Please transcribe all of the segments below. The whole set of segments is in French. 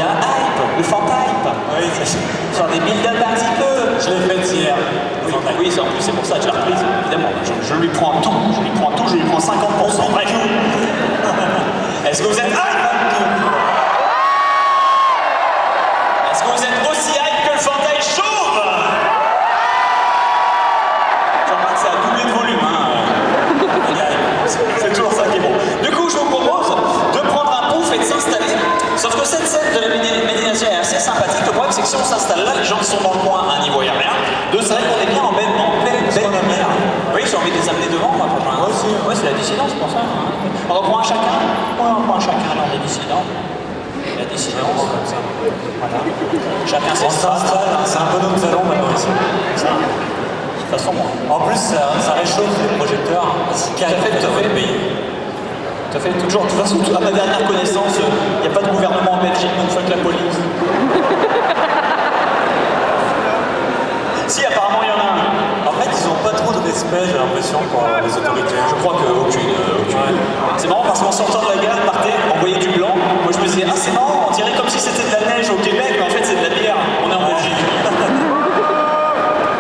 a hype, le Fantype. Oui, c'est Genre des build-up un petit peu. Je l'ai fait hier. Oui, oui, en plus c'est pour ça que je l'ai reprise, évidemment. Je lui prends tout, je lui prends 50%. Bref. Est-ce que vous êtes hype? Est-ce que vous êtes aussi hype que le Fantype chauve? Je remarque que ça a doublé de volume, hein. C'est toujours ça qui est bon. Du coup, je vous propose de prendre un pouf et de s'installer. Sauf que cette scène de la méditation est assez sympathique. Le problème, c'est que si on s'installe là, les gens qui sont dans le coin, à un niveau, il n'y a rien. Deux, c'est vrai qu'on est bien en pleine mer. Oui, j'ai envie de les amener devant, moi, pour moi aussi. Ouais, c'est la dissidence, pour ça. On reprend un chacun. Ouais, on reprend un chacun dans les dissidents. La dissidence, comme ça. Voilà. Chacun s'installe. C'est un peu notre salon maintenant ici. Ça. De toute façon, moi. En plus, ça réchauffe les projecteurs. Qui a fait le pays. Tout à fait, toujours. De toute façon, à ma dernière connaissance, il n'y a pas de gouvernement en Belgique, donc fuck la police. Si, apparemment, il y en a un. En fait, ils n'ont pas trop de respect, j'ai l'impression, pour les autorités. Je crois qu'aucune. C'est marrant parce qu'en sortant de la gare, partez, on voyait du blanc. Moi, je me disais, ah, c'est marrant, on dirait comme si c'était de la neige au Québec, mais en fait, c'est de la bière. On est en Belgique.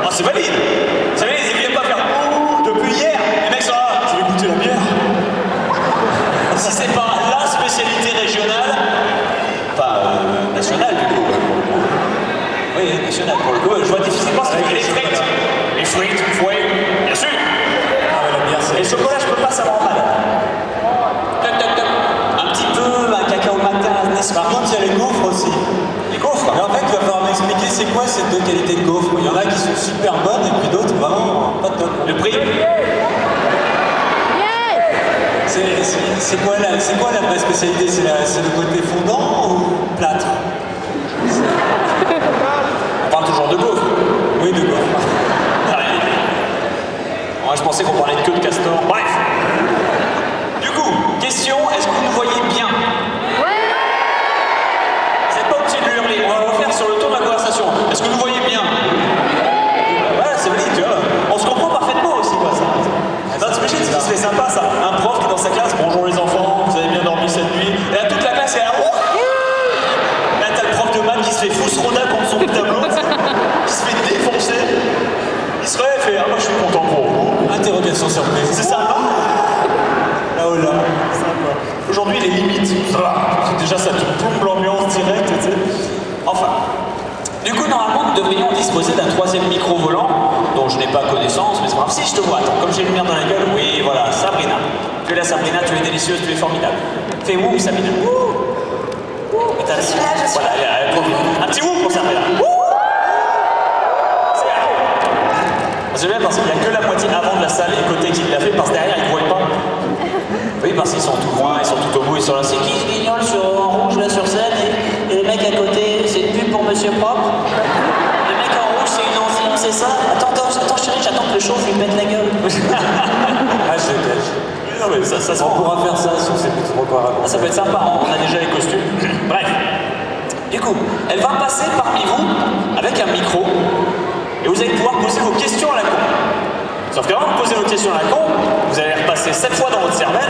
Ah, c'est valide. Vous savez, ils ne viennent pas faire depuis hier. Les mecs sont là, je vais goûter la bière. Si c'est pas la spécialité régionale, enfin nationale du coup. Oui, nationale pour le coup. Je vois difficilement ce que les frites. Les frites, oui, bien sûr. Et le chocolat, je peux pas savoir mal. Toc, toc, toc. Un petit peu, un cacao matin, n'est-ce pas? Par contre, il y a les gaufres aussi. Les gaufres. Mais en fait, il va falloir m'expliquer c'est quoi ces deux qualités de gaufres. Il y en a qui sont super bonnes et puis d'autres vraiment pas top. Le prix. C'est quoi la vraie spécialité? C'est le côté fondant ou plâtre? On parle toujours de gaufres. Oui, de gaufres. Moi, je pensais qu'on parlait de queue de castor. Bref. Du coup, question, est-ce que vous nous voyez bien? Vous n'êtes pas obligé de hurler. On va le faire sur le tour de la conversation. Est-ce que vous nous voyez bien? Voilà, c'est valide, tu vois. On se comprend parfaitement aussi, quoi, ça. Notre spécialité, c'est sympa, ça. Un prof qui est dans sa classe, bonjour les enfants, vous avez bien dormi cette nuit. Et là, toute la classe est là. Là, t'as le prof de maths qui se fait fousroda contre son tableau, qui se fait défoncer. Il se relève et fait, ah, moi je suis content pour vous. Interrogation surprise. C'est sympa. Là oh là. Aujourd'hui, les limites, déjà ça te plombe l'ambiance directe, tu sais. Enfin. Du coup, normalement, nous devrions disposer d'un troisième micro volant, dont je n'ai pas connaissance, mais c'est pas grave. Si, je te vois, attends, comme j'ai une lumière dans la gueule, oui, voilà, Sabrina. Tu es là, Sabrina, tu es délicieuse, tu es formidable. Fais wouh, Sabrina. Wouh. Et t'as voilà, elle profite. Un petit wouh pour Sabrina. C'est bien parce qu'il n'y a que la moitié avant de la salle et côté qui l'a fait, parce que derrière, ils ne voient pas. Oui, parce qu'ils sont tout loin, ils sont tout au bout, ils sont là. C'est qui ce guignol en rouge là sur scène et le mec à côté, c'est une pub pour Monsieur Propre. Le mec en rouge, c'est une enzyme, c'est ça? Attends, chérie, j'attends que le chauffe lui pète la gueule. Ah, je déteste. Non, mais ça se On prend. pourra faire ça si on sait plus trop quoi raconter. Ah, ça peut être sympa, on a déjà les costumes. Bref. Du coup, elle va passer parmi vous avec un micro et vous allez pouvoir poser vos questions à la con. Sauf qu'avant de poser vos questions à la con, vous allez repasser 7 fois dans votre cervelle,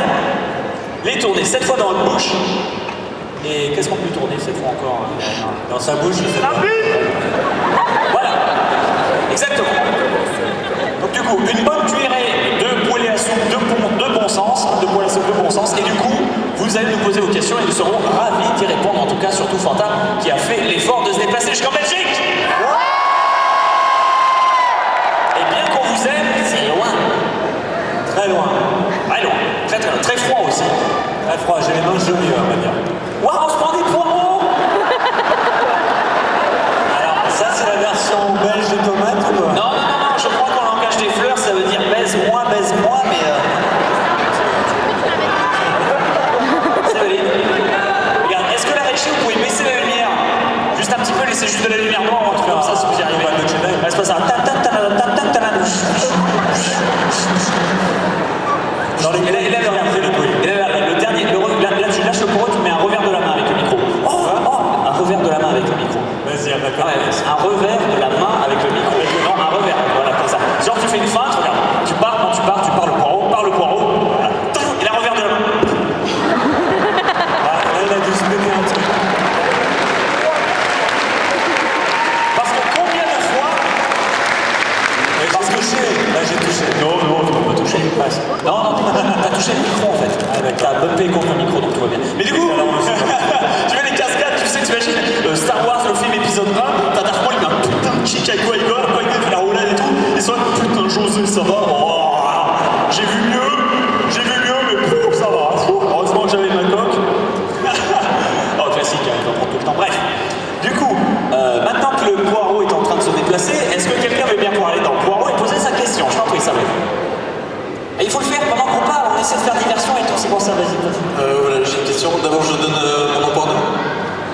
les tourner 7 fois dans votre bouche. Et qu'est-ce qu'on peut tourner 7 fois encore? Dans sa bouche, je sais pas. Voilà. Exactement. Donc du coup, une bonne cuillerée de poêlée à soupe de bon sens, et du coup, vous allez nous poser vos questions et nous serons ravis d'y répondre, en tout cas surtout Fanta, qui a fait l'effort de se déplacer jusqu'en Belgique. Et bien qu'on vous aime, c'est loin. Très loin. Très loin. Très très loin. Très froid aussi. Très froid, j'ai les mains gelées, on va dire. Waouh, on se prend des poireaux. Alors, ça, c'est la version belge de tomate ou quoi? Non, je crois qu'en langage des fleurs, ça veut dire baise-moi, mais... C'est valide. Regarde, est-ce que la régie, vous pouvez baisser la lumière? Juste un petit peu, laissez juste de la lumière noire, un truc comme ça, si vous y arrivez. Ouais, c'est pas ça. Et là, le dernier, là, tu lâches le courroux, tu mets un revers de la main avec le micro. Un revers de la main avec le micro. Vas-y, d'accord. Ouais, un revers de la main avec le micro. Non, un revers, voilà, comme ça. Genre, tu fais une feinte, regarde. Tu pars le poireau, voilà. Et là, revers de la main. Là, il a dû se péter un truc. Star Wars, le film épisode 1, t'as Darth Maul, il met un putain de kick à Qui-Gon, Qui-Gon fait la roulade et tout, et ça, putain, José, ça va, oh, j'ai vu mieux, mais pouf, ça va, heureusement que j'avais ma coque. Oh, classique, hein, il en prend tout le temps, bref. Du coup, maintenant que le poireau est en train de se déplacer, est-ce que quelqu'un veut bien pouvoir aller dans le poireau et poser sa question? Je t'en prie, ça va. Et il faut le faire pendant qu'on parle, on essaie de faire diversion et tout, c'est pour ça, vas-y, vas-y. Voilà, j'ai une question. D'abord, je donne mon nom porno.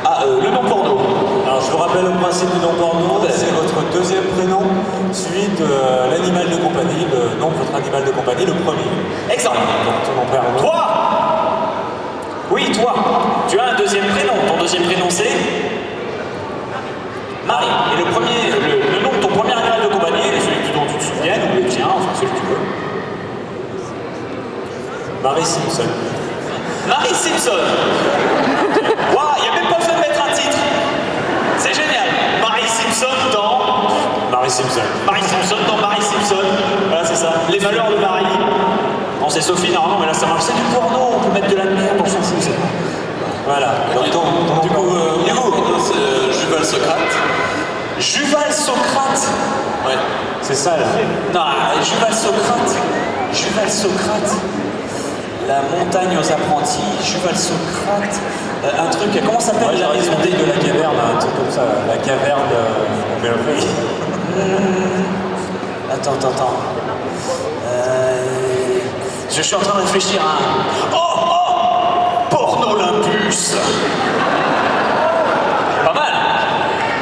Ah, le nom porno. Alors je vous rappelle le principe du nom porno, c'est votre deuxième prénom suivi de l'animal de compagnie, le nom de votre animal de compagnie, le premier. Exemple. Donc ton nom prénom. Toi. Oui, toi. Tu as un deuxième prénom. Ton deuxième prénom, c'est Marie. Et le premier, le nom de ton premier animal de compagnie, celui dont tu te souviens, ou le tien, enfin celui que tu veux. Marie Simpson. Marie Simpson. Waouh, il n'y a même pas besoin de mettre un titre. C'est génial. Marie Simpson dans... Marie Simpson. Marie Simpson dans Marie Simpson. Voilà, c'est ça. Les valeurs de Marie. Non, c'est Sophie, normalement, mais là, ça marche. C'est du porno, on peut mettre de la merde, on s'en fout. C'est... Voilà. Donc, Du coup, c'est Juval Socrate. Juval Socrate. Ouais. c'est ça là. Non, Juval Socrate. Juval Socrate. La montagne aux apprentis. Juval Socrate. Un truc, comment ça s'appelle? Moi j'aurais maison dit de la caverne, un truc comme ça, la caverne de Merveille. Attends. Je suis en train de réfléchir à un... Oh Pornolympus. Pas mal.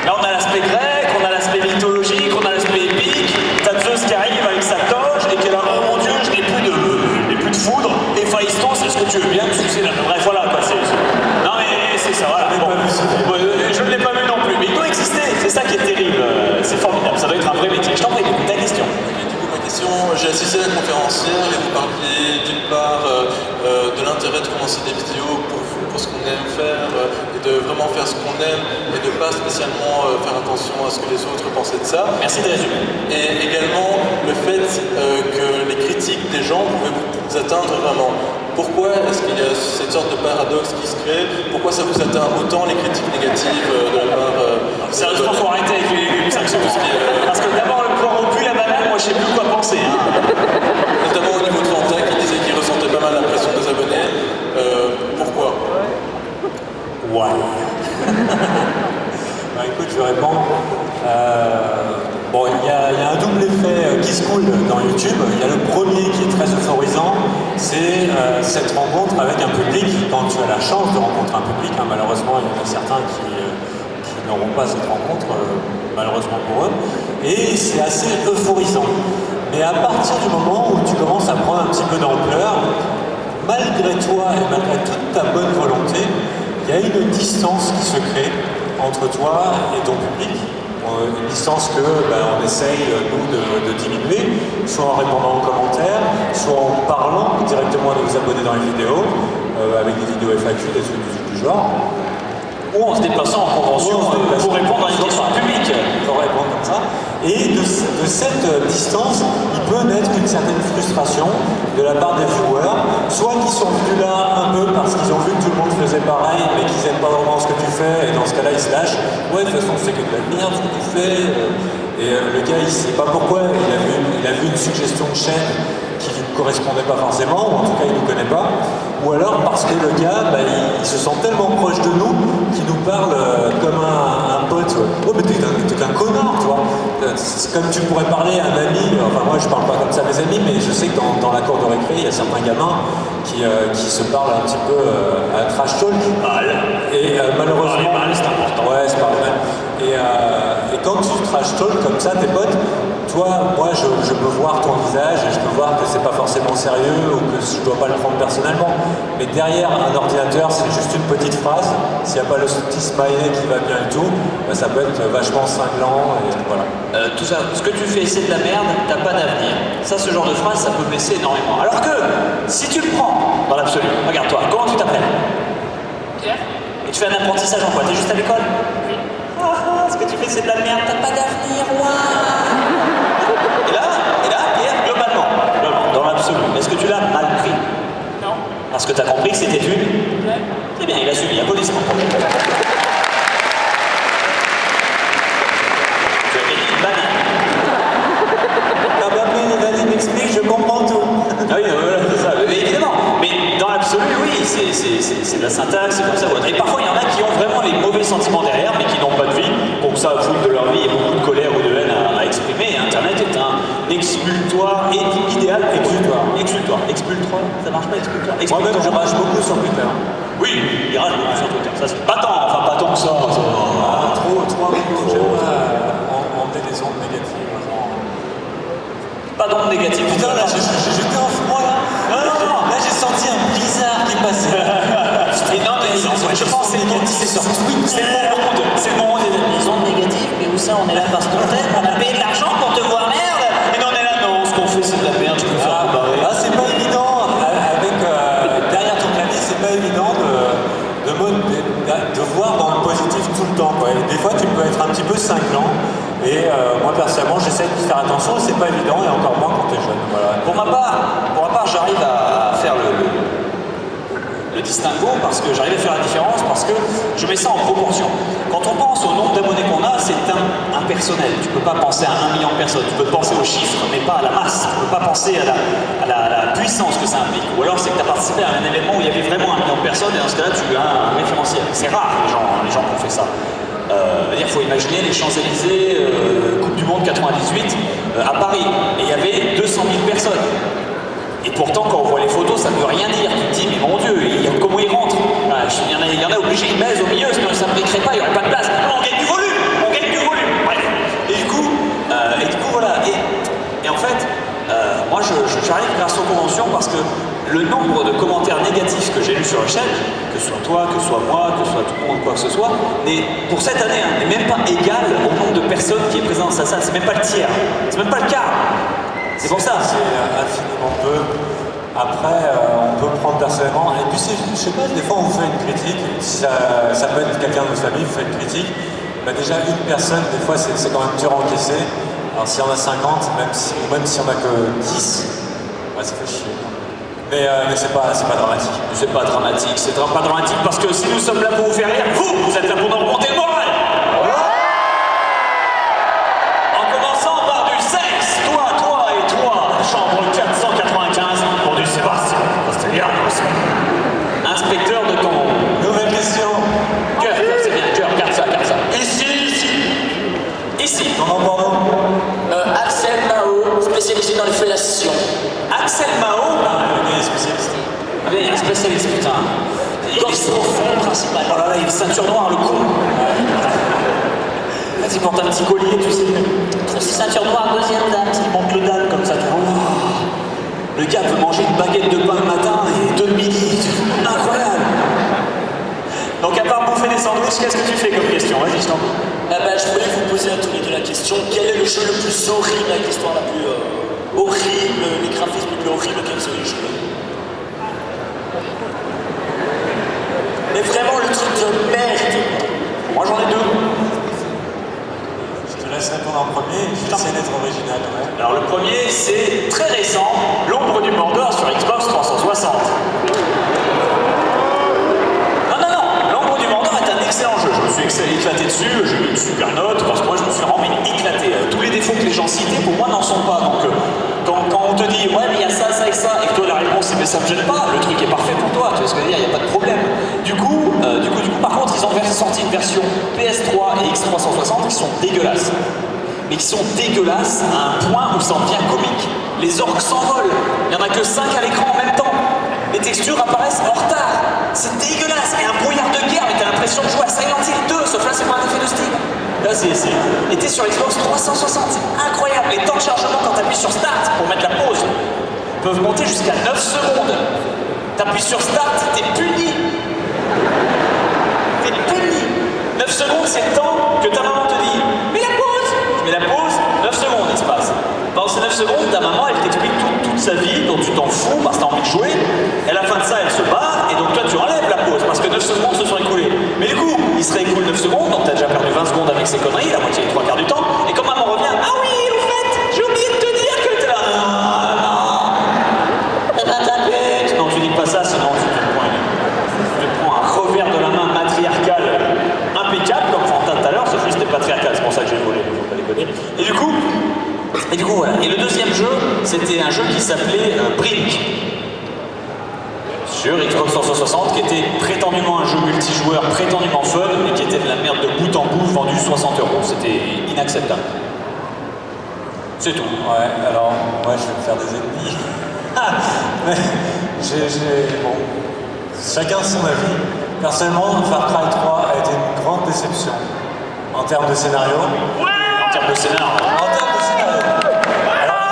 Là on a l'aspect grec, on a l'aspect mythologique, on a l'aspect épique. T'as Zeus qui arrive avec sa toge et qui est là, oh mon dieu, je n'ai plus de foudre. Et Phaistos, est-ce que tu veux bien me sucer là? Bref, voilà quoi. Non mais c'est ça, voilà. Bon. Je ne l'ai pas vu non plus, mais il doit exister. C'est ça qui est terrible. C'est formidable. Ça doit être un vrai métier. Je t'en prie, ta question. Ma question, j'ai assisté à la conférence hier et vous parliez d'une part de l'intérêt de commencer des vidéos pour vous, pour ce qu'on aime faire, et de vraiment faire ce qu'on aime et de pas spécialement faire attention à ce que les autres pensaient de ça. Merci de résumer. Et également le fait que les critiques des gens pouvaient vous atteindre vraiment. Pourquoi est-ce qu'il y a cette sorte de paradoxe qui se crée? Pourquoi ça vous atteint autant les critiques négatives de la part... Sérieusement, faut arrêter avec les légumes 5 secondes. Parce que d'abord, le poireau pue la banane, moi je sais plus quoi penser. Hein. Notamment au niveau de Fanta qui disait qu'il ressentait pas mal la pression des abonnés. Pourquoi? Ouais. Bah, écoute, je réponds. Bon, il y a un double effet qui se coule dans YouTube. Il y a le premier qui est très euphorisant, c'est cette rencontre avec un public. Quand tu as la chance de rencontrer un public, hein, malheureusement, il y en a certains qui n'auront pas cette rencontre, malheureusement pour eux. Et c'est assez euphorisant. Mais à partir du moment où tu commences à prendre un petit peu d'ampleur, malgré toi et malgré toute ta bonne volonté, il y a une distance qui se crée entre toi et ton public. Une distance que on essaye, nous, de diminuer, soit en répondant aux commentaires, soit en parlant directement à nos abonnés dans les vidéos, avec des vidéos FAQ, des trucs du genre. Ou en se déplaçant en convention pour répondre à une question publique. Pour répondre comme ça. Et de cette distance, il peut naître une certaine frustration de la part des viewers, soit qui sont venus là un peu parce qu'ils ont vu que tout le monde faisait pareil, mais qu'ils n'aiment pas vraiment ce que tu fais, et dans ce cas-là, ils se lâchent. Ouais, de toute façon, c'est que de la merde ce que tu fais. Et le gars, il ne sait pas pourquoi, il a vu une suggestion de chaîne qui ne lui correspondait pas forcément, ou en tout cas, il ne nous connaît pas. Ou alors parce que le gars, il se sent tellement proche de nous qu'il nous parle comme un pote. Oh, mais t'es qu'un connard, tu vois. C'est comme tu pourrais parler à un ami. Enfin, moi, je parle pas comme ça à mes amis, mais je sais que dans la cour de récré, il y a certains gamins qui se parlent un petit peu à trash talk. Et malheureusement. Mal, c'est important. Ouais, c'est pas mal. Et quand tu trash talk comme ça, tes potes, toi, moi, je peux voir ton visage et je peux voir que c'est pas forcément sérieux ou que je dois pas le prendre personnellement. Mais derrière un ordinateur, c'est juste une petite phrase. S'il n'y a pas le petit smiley qui va bien et tout, ça peut être vachement cinglant et voilà. Tout ça, ce que tu fais, c'est de la merde, t'as pas d'avenir. Ça, ce genre de phrase, ça peut blesser énormément. Alors que, si tu le prends dans l'absolu, regarde-toi, comment tu t'appelles? Pierre? Et tu fais un apprentissage en quoi? T'es juste à l'école? Oui. Ce que tu fais, c'est de la merde, t'as pas d'avenir, Et là, Pierre, globalement, dans l'absolu, est-ce que tu l'as mal pris? Non. Parce que t'as compris que c'était une... Ouais. Eh bien, il a suivi, applaudissements. la syntaxe, c'est comme ça. Et parfois, il y en a qui ont vraiment les mauvais sentiments derrière, mais qui n'ont pas de vie, donc ça fout de leur vie et beaucoup de colère ou de haine à exprimer. Et Internet est un expultoire idéal. Expultoire. Ça marche pas, expultoire. Moi-même, je rage beaucoup sur Twitter. Oui, il rage beaucoup sur Twitter. Ça, c'est pas tant, enfin pas tant que ça. Trop, j'aime pas emmener des ondes négatives. Pas d'ondes négatives. Putain, là, j'étais en froid, là. Là, j'ai senti un blizzard qui passait. Et non, mais je pense que c'est le moment des ondes négatives, mais où ça, on est là parce qu'on t'aime, on a payé de l'argent pour te voir, merde. Et non, on est là, non, ce qu'on fait, c'est de la merde, je peux faire tout barrer. C'est pas évident, derrière ton clavier, c'est pas évident de voir dans le positif tout le temps, quoi. Et des fois, tu peux être un petit peu cinglant. Et moi, personnellement, j'essaie de faire attention, c'est pas évident, et encore moins quand t'es jeune. Voilà. Pour ma part, j'arrive à faire le distinguo parce que j'arrive à faire la différence parce que je mets ça en proportion. Quand on pense au nombre d'abonnés qu'on a, c'est impersonnel. Tu peux pas penser à 1 million de personnes. Tu peux penser aux chiffres, mais pas à la masse. Tu peux pas penser à la puissance que ça implique. Ou alors c'est que tu as participé à un événement où il y avait vraiment 1 million de personnes et dans ce cas-là, tu as un référentiel. C'est rare les gens qui ont fait ça. Il faut imaginer les Champs-Élysées, Coupe du Monde 98 à Paris. Et il y avait 200 000 personnes. Et pourtant, quand on voit les photos, ça ne veut rien dire. Tu te dis, mais mon Dieu, comment ils rentrent? Il y en a obligés, ils baisent au milieu, sinon ça ne briquerait pas, il n'y aurait pas de place. Non, on gagne du volume. Bref. Et du coup, voilà. Et en fait, moi, j'arrive grâce aux conventions parce que le nombre de commentaires négatifs que j'ai lus sur la chaîne, que ce soit toi, que ce soit moi, que ce soit tout le monde, quoi que ce soit, pour cette année, n'est même pas égal au nombre de personnes qui est présent dans sa salle. C'est même pas le tiers. C'est même pas le quart. C'est pour ça. C'est infiniment peu. Après, on peut prendre personnellement. Et puis, je sais pas, des fois, on vous fait une critique. Ça peut être quelqu'un de votre famille, vous fait une critique. Déjà, une personne, des fois, c'est quand même dur à encaisser. Alors, s'il y en a 50, même si on a que 10, ça fait chier. Mais c'est pas dramatique. C'est pas dramatique. C'est pas dramatique parce que si nous sommes là pour vous faire rire, vous êtes là pour nous remonter le moral. Chambre 495 pour du Sébastien Castellanos. Inspecteur de ton... Nouvelle question. Cœur, c'est bien, cœur, garde ça. Ici. Ton nom, pardon Axel Mao, spécialisé dans les fellations. Axel Mao. Il est spécialiste. Il est un spécialiste, putain. Gorge profonde, principal. Oh là là, il a une ceinture noire, le con. Il porte un petit collier, tu sais. Ceinture noire, deuxième date. Il monte le dame comme ça, tu vois. Le gars peut manger une baguette de pain le matin et 2 le midi. Incroyable. Donc à part bouffer des sandwichs, qu'est-ce que tu fais comme question? Vas-y, je t'en prie. Je voulais vous poser à tous les deux la question, quel est le jeu le plus horrible avec l'histoire la plus horrible, les graphismes les plus horribles quels sont les jeux? Mais vraiment le truc de merde. Moi j'en ai 2. Je te laisse répondre en premier, je vais essayer d'être original. Ouais. Alors le premier, c'est très récent, l'ombre du Mordor sur Xbox 360. Non, l'ombre du Mordor est un excellent jeu. Je me suis éclaté dessus, j'ai eu une super note, parce que moi je me suis vraiment éclaté. Tous les défauts que les gens citaient, pour moi, n'en sont pas. Donc quand on te dit, ouais, mais il y a ça et ça, et que toi la réponse c'est, mais ça me gêne pas, le truc est parfait pour toi, tu vois ce que je veux dire, il n'y a pas de problème. Du coup, par contre, ils ont sorti une version PS3 et X360 qui sont dégueulasses. Mais qui sont dégueulasses à un point où ça en devient comique. Les orques s'envolent, il n'y en a que 5 à l'écran en même temps. Les textures apparaissent en retard. C'est dégueulasse, et un brouillard de guerre, mais t'as l'impression de jouer à Silent Hill 2, sauf là c'est pas un effet de style. Là et t'es sur Xbox 360, c'est incroyable. Les temps de chargement quand t'appuies sur Start pour mettre la pause peuvent monter jusqu'à 9 secondes. T'appuies sur Start, t'es puni. 9 secondes, c'est le temps que ta maman te dit « Mets la pause !» Tu mets la pause, 9 secondes il se passe. Pendant ces 9 secondes, ta maman, elle t'explique toute sa vie, dont tu t'en fous parce que t'as envie de jouer. Et à la fin de ça, elle se barre, et donc toi, tu enlèves la pause parce que 9 secondes se sont écoulées. Mais du coup, il serait écoulé 9 secondes, donc t'as déjà perdu 20 secondes avec ces conneries, la moitié des 3 quarts du temps. Et quand maman revient « Ah oui, au fait, j'ai oublié de te dire que t'es là !» Non, tu dis pas ça, sinon tu te prends un revers de la main matriarcal impeccable comme Fantin tout à l'heure, sauf que c'était patriarcal, c'est pour ça que j'ai volé, faut pas déconner. Et du coup voilà. Et le deuxième jeu, c'était un jeu qui s'appelait Brink. sur Xbox 360, qui était prétendument un jeu multijoueur, prétendument fun, mais qui était de la merde de bout en bout, vendu 60 €. C'était inacceptable. C'est tout. Ouais, alors, moi je vais me faire des ennemis. Mais bon, chacun son avis. Personnellement, Far Cry 3 a été une grande déception en termes de scénario. En termes de scénar. En termes de scénario. Alors,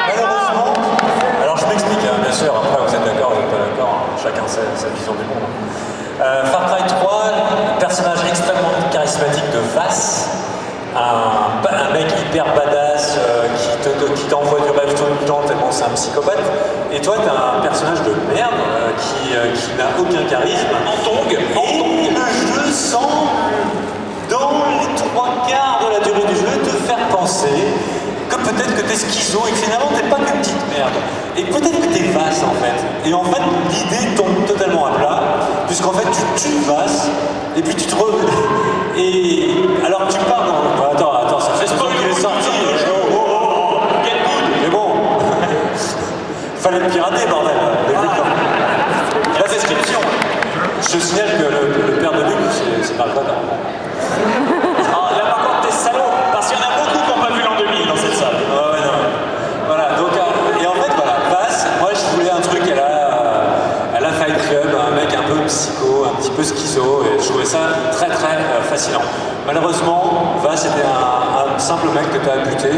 malheureusement, alors je m'explique, hein, bien sûr, après vous êtes d'accord, vous n'êtes pas d'accord, hein, chacun sa vision du monde. Far Cry 3, personnage extrêmement charismatique de Vaas, un mec hyper badass qui t'envoie du rêve tout le temps tellement c'est un psychopathe. Et toi, t'as un personnage de merde qui n'a aucun charisme. En tongue. Et le jeu semble, dans les 3/4 de la durée du jeu, te faire penser que peut-être que t'es schizo et que finalement t'es pas qu'une petite merde. Et peut-être que t'es Vaas en fait. Et en fait, l'idée tombe totalement à plat, puisqu'en fait tu tues Vaas, et puis tu te Et alors tu pars dans... Attends, ça fait pas qu'il est sorti. Mais bon, fallait le pirater, bordel. La description. Je signale que le père de Luc, c'est pas le bonheur. Ah, là par contre, t'es salaud, parce qu'il y en a beaucoup qui n'ont pas vu l'an 2000 dans cette salle. Ouais, non. Voilà, donc, et en fait, voilà, Vaas, moi je voulais un truc à la Fight Club, un mec un peu psycho, un petit peu schizo, et je trouvais ça très fascinant. Malheureusement, Vaas était un simple mec que tu as buté.